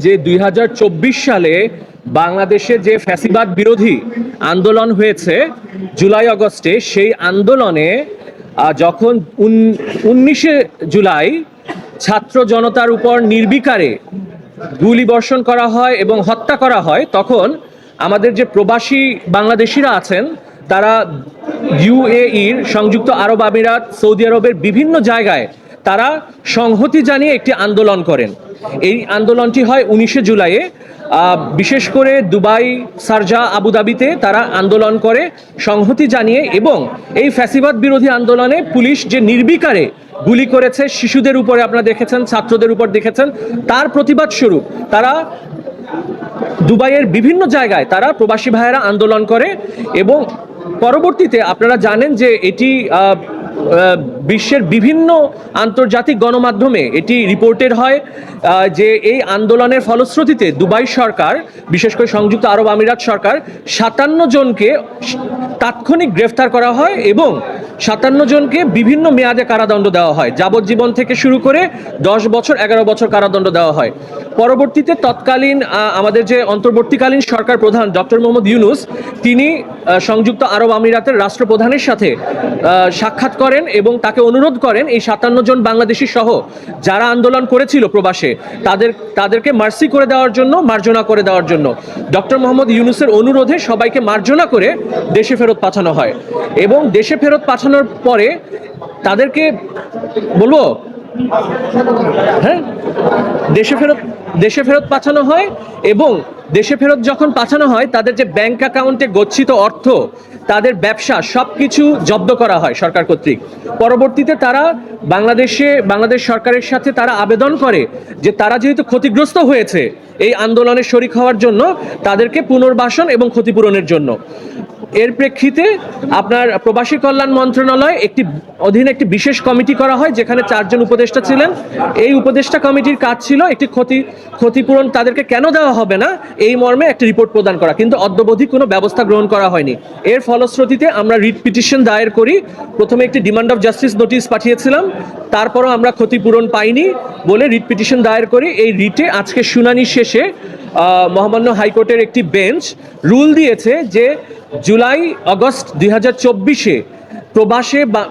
যে 2024 সালে বাংলাদেশে যে ফ্যাসিবাদ বিরোধী আন্দোলন হয়েছে জুলাই আগস্টে, সেই আন্দোলনে যখন 19শে জুলাই ছাত্র জনতার উপর নির্বিকারে গুলি বর্ষণ করা হয় এবং হত্যা করা হয়, তখন আমাদের যে প্রবাসী বাংলাদেশিরা আছেন তারা ইউএইর, সংযুক্ত আরব আমিরাত, সৌদি আরবের বিভিন্ন জায়গায় তারা সংহতি জানিয়ে একটি আন্দোলন করেন। এই আন্দোলনটি হয় 19শে জুলাইয়ে, বিশেষ করে দুবাই, শারজা, আবুধাবিতে তারা আন্দোলন করে সংহতি জানিয়ে। এবং এই ফ্যাসিবাদ বিরোধী আন্দোলনে পুলিশ যে নির্বিকারে গুলি করেছে শিশুদের উপরে, আপনারা দেখেছেন, ছাত্রদের উপর দেখেছেন, তার প্রতিবাদ স্বরূপ তারা দুবাইয়ের বিভিন্ন জায়গায় তারা প্রবাসী ভাইয়েরা আন্দোলন করে। এবং পরবর্তীতে আপনারা জানেন যে এটি বিশ্বের বিভিন্ন আন্তর্জাতিক গণমাধ্যমে এটি রিপোর্টেড হয় যে এই আন্দোলনের ফলশ্রুতিতে দুবাই সরকার, বিশেষ করে সংযুক্ত আরব আমিরাত সরকার, 57 জনকে তাৎক্ষণিক গ্রেফতার করা হয় এবং 57 জনকে বিভিন্ন মেয়াদে কারাদণ্ড দেওয়া হয়, যাবজ্জীবন থেকে শুরু করে 10 বছর 11 বছর কারাদণ্ড দেওয়া হয়। পরবর্তীতে তৎকালীন আমাদের যে অন্তর্বর্তীকালীন সরকার প্রধান ডক্টর মোহাম্মদ ইউনূস, তিনি সংযুক্ত আরব আমিরাতের রাষ্ট্রপ্রধানের সাথে সাক্ষাৎ করেন এবং তাকে অনুরোধ করেন এই 57 জন বাংলাদেশি সহ যারা আন্দোলন করেছিল প্রবাসে তাদেরকে মার্সি করে দেওয়ার জন্য, মার্জনা করে দেওয়ার জন্য। ডক্টর মোহাম্মদ ইউনূসের অনুরোধে সবাইকে মার্জনা করে দেশে ফেরত পাঠানো হয়। এবং দেশে ফেরত পাঠানোর পরে তাদেরকে বলবো, হ্যাঁ, দেশে ফেরত পাঠানো হয়। এবং দেশে ফেরত যখন পাঠানো হয়, তাদের যে ব্যাংক অ্যাকাউন্টে গচ্ছিত অর্থ, তাদের ব্যবসা, সব কিছু জব্দ করা হয় সরকার কর্তৃক। পরবর্তীতে তারা বাংলাদেশ সরকারের সাথে তারা আবেদন করে যে তারা যেহেতু ক্ষতিগ্রস্ত হয়েছে এই আন্দোলনে শরিক হওয়ার জন্য, তাদেরকে পুনর্বাসন এবং ক্ষতিপূরণের জন্য। এর প্রেক্ষিতে আপনার প্রবাসী কল্যাণ মন্ত্রণালয় অধীনে একটি বিশেষ কমিটি করা হয়, যেখানে 4 জন উপদেষ্টা ছিলেন। এই উপদেষ্টা কমিটির কাজ ছিল একটি ক্ষতিপূরণ তাদেরকে কেন দেওয়া হবে না এই মর্মে একটি রিপোর্ট প্রদান করা, কিন্তু অদ্যাবধি কোনো ব্যবস্থা গ্রহণ করা হয়নি। এর ফলশ্রুতিতে আমরা রিট পিটিশন দায়ের করি। প্রথমে একটি ডিমান্ড অফ জাস্টিস নোটিশ পাঠিয়েছিলাম, তারপরও আমরা ক্ষতিপূরণ পাইনি বলে রিট পিটিশন দায়ের করি। এই রিটে আজকে শুনানি শেষে মহামান্য হাইকোর্টের একটি বেঞ্চ রুল দিয়েছে যে জুলাই আগস্ট 2024-এ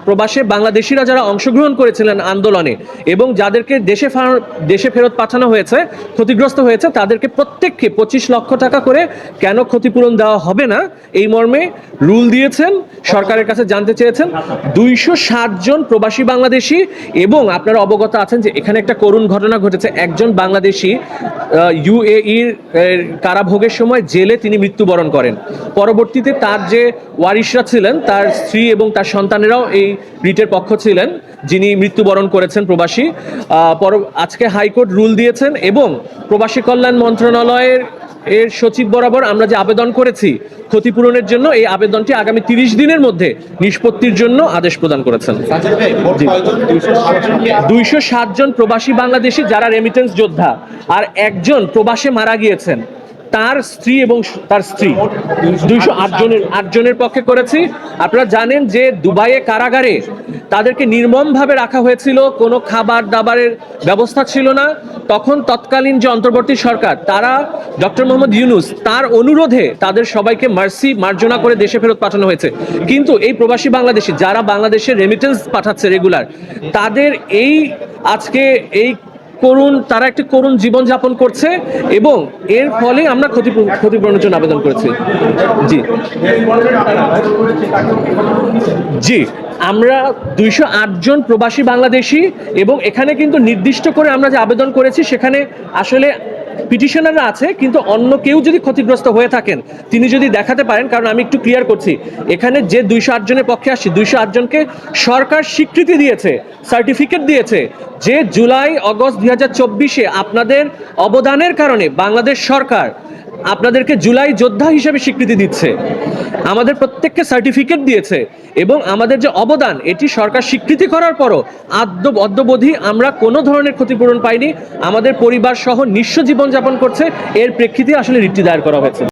প্রবাসে বাংলাদেশিরা যারা অংশগ্রহণ করেছিলেন আন্দোলনে এবং যাদেরকে দেশে ফেরত পাঠানো হয়েছে, ক্ষতিগ্রস্ত হয়েছে, তাদেরকে প্রত্যেককে 25 লক্ষ টাকা করে কেন ক্ষতিপূরণ দেওয়া হবে না এই মর্মে রুল দিয়েছেন। সরকারের কাছে জানতে চেয়েছেন 260 জন প্রবাসী বাংলাদেশি। এবং আপনারা অবগত আছেন যে এখানে একটা করুণ ঘটনা ঘটেছে। একজন বাংলাদেশি ইউএইর কারাভোগের সময় জেলে তিনি মৃত্যুবরণ করেন। পরবর্তীতে তার যে ওয়ারিশরা ছিলেন, তার স্ত্রী এবং তার সন্তানেরাও এই রিটের পক্ষ ছিলেন, যিনি মৃত্যুবরণ করেছেন প্রবাসী। আজকে হাইকোর্ট রুল দিয়েছেন এবং প্রবাসী কল্যাণ মন্ত্রণালয়ের সচিব বরাবর আমরা যে আবেদন করেছি ক্ষতিপূরণের জন্য, এই আবেদনটি আগামী 30 দিনের মধ্যে নিষ্পত্তির জন্য আদেশ প্রদান করেছেন। 207 জন প্রবাসী বাংলাদেশি যারা রেমিটেন্স যোদ্ধা, আর একজন প্রবাসে মারা গিয়েছেন, তার স্ত্রী এবং তার স্ত্রী, 208 জনের পক্ষে করেছি। আপনারা জানেন যে দুবাইয়ে কারাগারে তাদেরকে নির্মমভাবে রাখা হয়েছিল, কোনো খাবার দাবারের ব্যবস্থা ছিল না। তখন তৎকালীন যে অন্তর্বর্তী সরকার, তারা ডক্টর মোহাম্মদ ইউনূস, তার অনুরোধে তাদের সবাইকে মার্জনা করে দেশে ফেরত পাঠানো হয়েছে। কিন্তু এই প্রবাসী বাংলাদেশি যারা বাংলাদেশের রেমিটেন্স পাঠাচ্ছে রেগুলার, তাদের আজকে তারা একটি করুণ জীবনযাপন করছে এবং এর ফলে আমরা ক্ষতিপূরণের জন্য আবেদন করেছি। জি, আমরা 208 জন প্রবাসী বাংলাদেশি, এবং এখানে কিন্তু নির্দিষ্ট করে আমরা যে আবেদন করেছি সেখানে আসলে পিটিশনাররা আছে, কিন্তু অন্য কেউ যদি ক্ষতিগ্রস্ত হয়ে থাকেন তিনি যদি দেখাতে পারেন, কারণ আমি একটু ক্লিয়ার করছি, এখানে যে 208 জনের পক্ষে আসছি, 208 জনকে সরকার স্বীকৃতি দিয়েছে, সার্টিফিকেট দিয়েছে যে জুলাই আগস্ট 2024-এ আপনাদের অবদানের কারণে বাংলাদেশ সরকার আপনাদেরকে জুলাই যোদ্ধা হিসেবে স্বীকৃতি দিচ্ছে। আমাদের প্রত্যেককে সার্টিফিকেট দিয়েছে এবং আমাদের যে অবদান এটি সরকার স্বীকৃতি করার পরও অদ্যাবধি আমরা কোনো ধরনের ক্ষতিপূরণ পাইনি। আমাদের পরিবার সহ নিঃস্ব জীবনযাপন করছে। এর প্রেক্ষিতে আসলে রিটটি দায়ের করা হয়েছে।